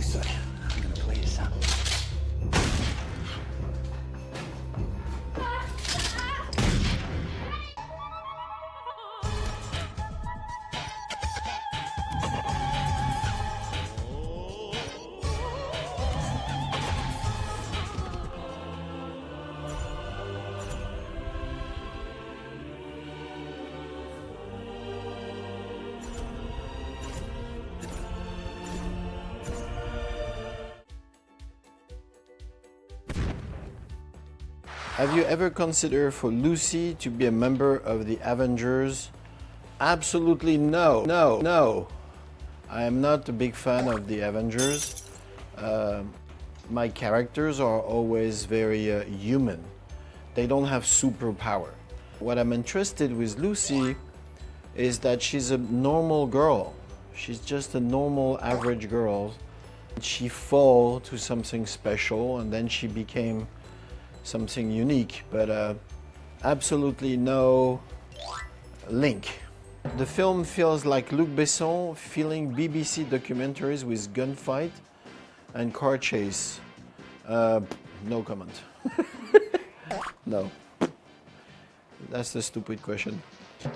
suck. I'm gonna play this out. Have you ever considered for Lucy to be a member of the Avengers? Absolutely no, no. I am not a big fan of the Avengers. My characters are always very human. They don't have superpower. What I'm interested with Lucy is that she's a normal girl. She's just a normal average girl. She fall to something special and then she became something unique, but absolutely no link. The film feels like Luc Besson filling BBC documentaries with gunfight and car chase. No comment. No. That's a stupid question.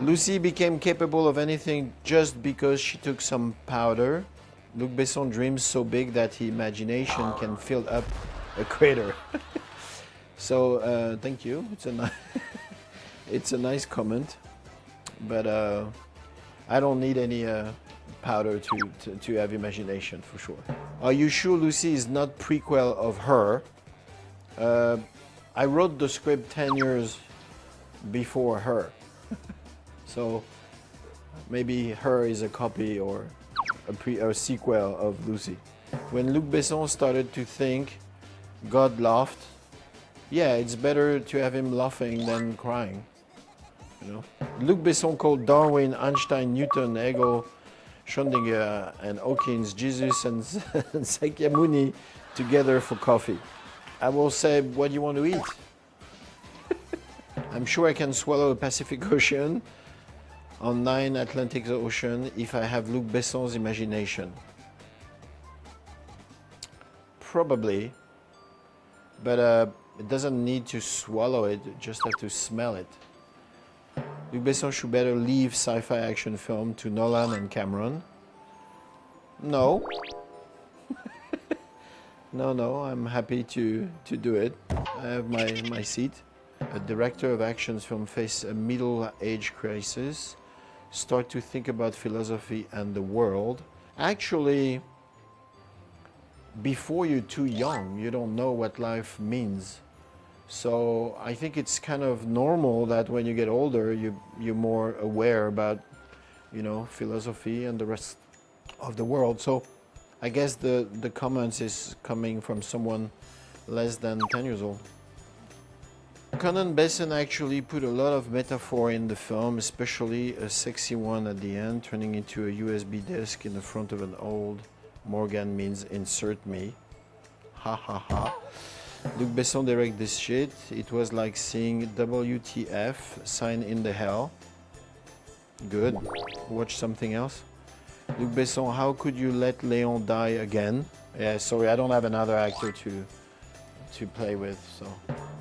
Lucy became capable of anything just because she took some powder. Luc Besson dreams so big that his imagination can fill up a crater. So thank you. It's a nice comment, but I don't need any powder to have imagination for sure. Are you sure Lucy is not prequel of Her? I wrote the script 10 years before Her, so maybe Her is a copy or a sequel of Lucy. When Luc Besson started to think, God laughed. Yeah, it's better to have him laughing than crying, you know. Luc Besson called Darwin, Einstein, Newton, Hegel, Schrödinger, and Hawkins, Jesus and Sakyamuni together for coffee. I will say, what do you want to eat? I'm sure I can swallow a Pacific Ocean on 9 Atlantic Ocean if I have Luc Besson's imagination. Probably, but it doesn't need to swallow it, you just have to smell it. Luc Besson should better leave sci-fi action film to Nolan and Cameron. No. No, I'm happy to do it. I have my seat. A director of action film face a middle-age crisis, start to think about philosophy and the world. Actually, before you're too young, you don't know what life means. So I think it's kind of normal that when you get older, you're more aware about, you know, philosophy and the rest of the world. So I guess the comments is coming from someone less than 10 years old. Conan Besson actually put a lot of metaphor in the film, especially a sexy one at the end, turning into a USB disc in the front of an old Morgan means insert me. Ha ha ha. Luc Besson directed this shit. It was like seeing WTF, sign in the hell. Good. Watch something else. Luc Besson, how could you let Léon die again? Yeah, sorry, I don't have another actor to play with, so.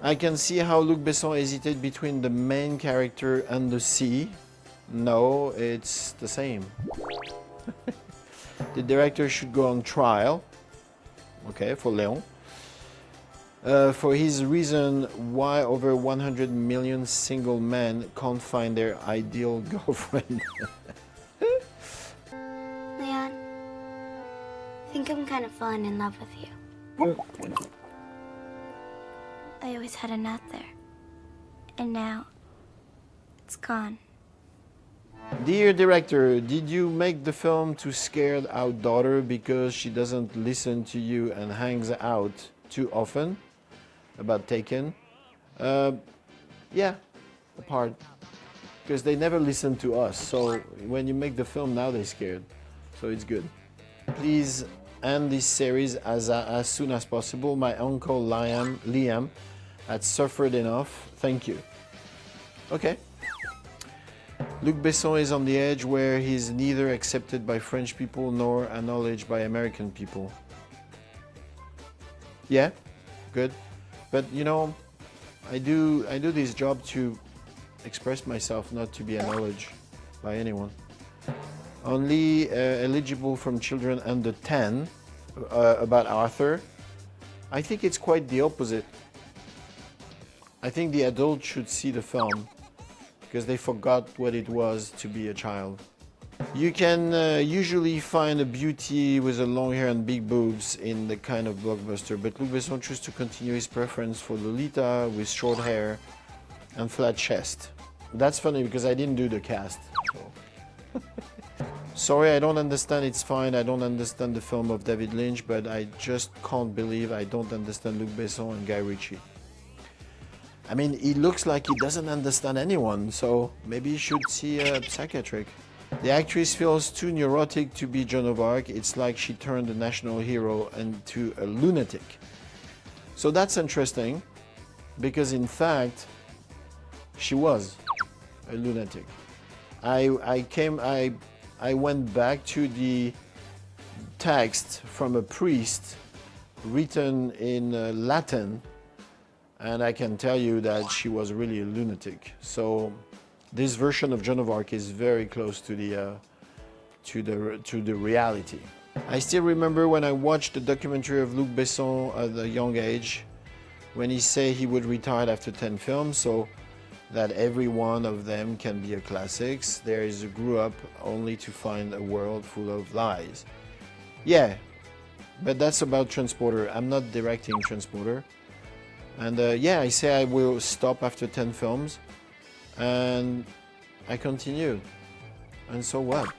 I can see how Luc Besson hesitated between the main character and the sea. No, it's the same. The director should go on trial. Okay, for Léon. For his reason why over 100 million single men can't find their ideal girlfriend. Leon, I think I'm kind of falling in love with you. I always had a nut there, and now it's gone. Dear director, did you make the film to scare our daughter because she doesn't listen to you and hangs out too often? About Taken? Yeah, a part. Because they never listen to us, so when you make the film now they're scared. So it's good. Please end this series as soon as possible. My uncle Liam had suffered enough. Thank you. Okay. Luc Besson is on the edge where he's neither accepted by French people nor acknowledged by American people. Yeah, good. But you know, I do this job to express myself, not to be acknowledged by anyone. Only eligible from children under 10. About Arthur, I think it's quite the opposite. I think the adults should see the film because they forgot what it was to be a child. You can usually find a beauty with a long hair and big boobs in the kind of blockbuster, but Luc Besson chose to continue his preference for Lolita with short hair and flat chest. That's funny because I didn't do the cast. So. Sorry, I don't understand, it's fine. I don't understand the film of David Lynch, but I just can't believe I don't understand Luc Besson and Guy Ritchie. I mean, he looks like he doesn't understand anyone, so maybe he should see a psychiatric. The actress feels too neurotic to be Joan of Arc. It's like she turned a national hero into a lunatic. So that's interesting, because in fact, she was a lunatic. I went back to the text from a priest written in Latin, and I can tell you that she was really a lunatic. So this version of Joan of Arc is very close to the reality. I still remember when I watched the documentary of Luc Besson at a young age, when he said he would retire after 10 films, so that every one of them can be a classics. There is a grew up only to find a world full of lies. Yeah, but that's about Transporter. I'm not directing Transporter. And yeah, I say I will stop after 10 films, and I continue. And so what?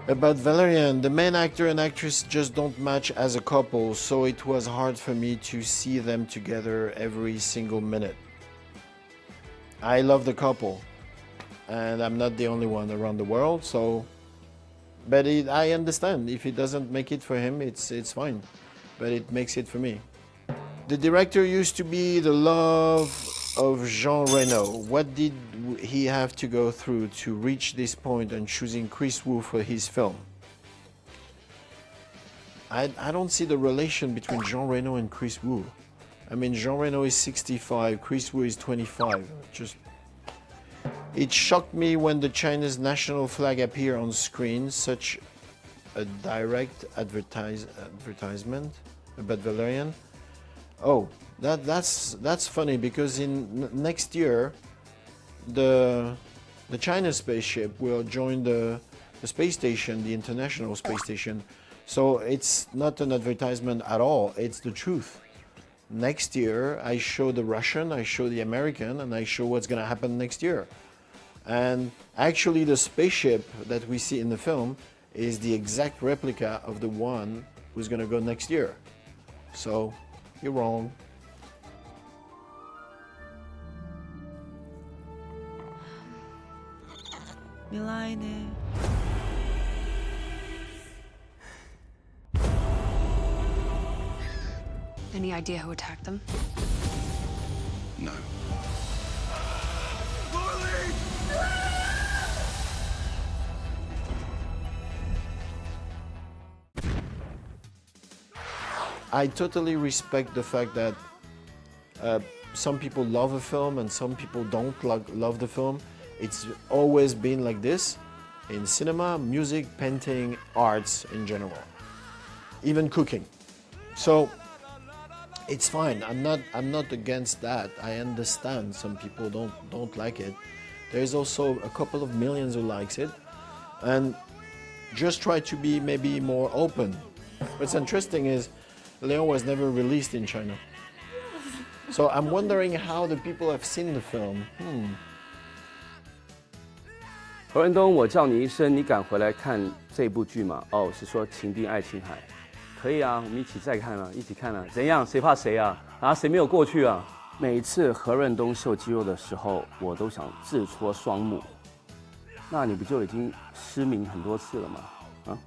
About Valerian, the main actor and actress just don't match as a couple, so it was hard for me to see them together every single minute. I love the couple, and I'm not the only one around the world, so... But I understand, if it doesn't make it for him, it's fine. But it makes it for me. The director used to be the love of Jean Reno. What did he have to go through to reach this point and choosing Chris Wu for his film? I don't see the relation between Jean Reno and Chris Wu. I mean, Jean Reno is 65, Chris Wu is 25. It shocked me when the Chinese national flag appeared on screen, such a direct advertisement about Valerian. Oh, that's funny, because in next year, the China spaceship will join the space station, the International Space Station. So it's not an advertisement at all, it's the truth. Next year, I show the Russian, I show the American, and I show what's going to happen next year. And actually, the spaceship that we see in the film is the exact replica of the one who's going to go next year. So, you're wrong. 밀라이네. Any idea who attacked them? No. I totally respect the fact that some people love a film and some people don't love the film. It's always been like this in cinema, music, painting, arts in general, even cooking. So it's fine. I'm not against that. I understand some people don't like it. There's also a couple of millions who likes it, and just try to be maybe more open. What's interesting is Leon was never released in China. So I'm wondering how the people have seen the film. 何润东，我叫你一声，你敢回来看这部剧吗？哦，是说《情定爱琴海》，可以啊，我们一起再看啊，一起看啊，怎样？谁怕谁啊？啊，谁没有过去啊？每次何润东秀肌肉的时候，我都想自戳双目。那你不就已经失明很多次了吗？啊？